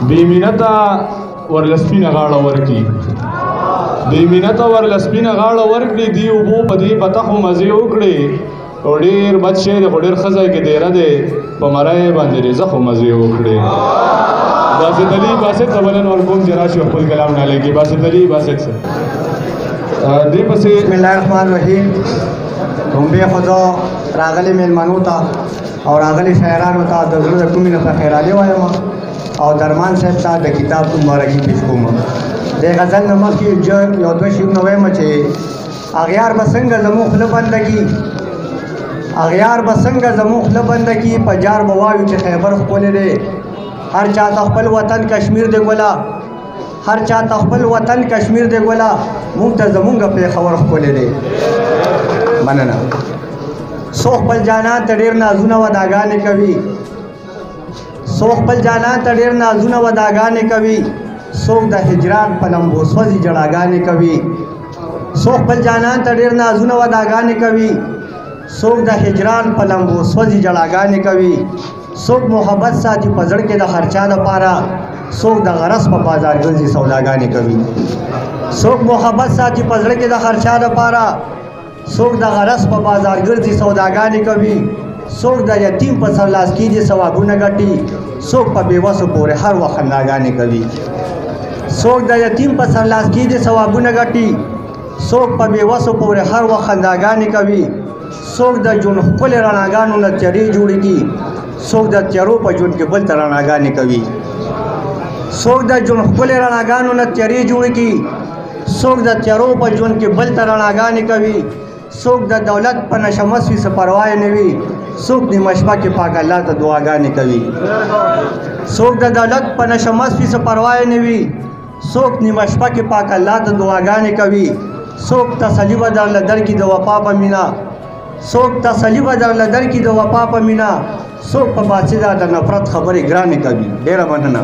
بیمینتا ورلسپین غاړه ورکی بیمینتا ورلسپین غاړه ورکړي دی وبو پدی پتاخو مزه وکړي ډیر بچی د ډیر خزای کې دیره دی په مرای باندې زخه مزه وکړي باسط علی باسط زبلن ورکوم جراشي خپل کلام نه لګي باسط علی باسط سره دی پسې بسم الله الرحمن الرحیم تنبیه خدا راغلی میلمنو ته او راغلی شاعرانو ته د زړه د کومې نه خیرالي وایم او درمان صاحب ته د کتاب مبارکي پیش کوم د غزل نه مخکې یو دوه شعرونه وایم چې اغیار به څنګه زموږ خوله بنده کي اغیار به څنګه زموږ خوله بنده کي په جار به وایو چې خیبر ښکلی دی هر چا ته خپل وطن کشمیر دی ګله هر چا ته خپل وطن کشمیر دی ګله موږ ته زمونږ پېښور ښکلی دی مننه څو خپل جانان ته ډېر نازونه وداګانې کوي څو خپل جانان ته ډېر نازونه وداګانې کوي څوک د هجران په لمبو سوځي جړاګانې کوي څو خپل جانان ته ډېر نازونه وداګانې کوي څوک د هجران په لمبو سوځي جړاګانې کوي څوک محبت ساتي په زړه کې د هر چا دپاره څوک د غرض په بازار ګرځي سوداګانې کوي څوک محبت ساتي په زړه کې د هر چا دپاره څوک د غرض په بازار ګرځي سوداګانې کوي څوک د یتیم په سر لاس کېږي ثوابونه ګټي څوک په بېوسو پورې هر وخت خنداګانې کوي څوک د یتیم په سر لاس کېږي ثوابونه ګټي څوک په بېوسو پورې هر وخت خنداګانې کوي څوک د ژوند ښکلې رڼاګانو نه تیارې جوړې کړي څوک د تیارو په ژوند کې بل ته رڼاګانې کوي څوک د ژوند ښکلې رڼاګانو نه تیارې جوړې کړي څوک د تیارو په ژوند کې بل ته رڼاګانې کوي څوک د دولت په نشه مست وي څه پروا یې نه وي څوک نیمه شپه کې پاک الله ته دعاګانې کوي څوک د دولت په نشه مست وي څه پروا یې نه وي څوک نیمه شپه کې پاک الله ته دعاګانې کوي څوک تسلي به درله درکړي د وفا په مینه څوک تسلي به درله درکړي د وفا په مینه څوک په باطله د نفرت خبرې ګرانې کوي ډېره مننه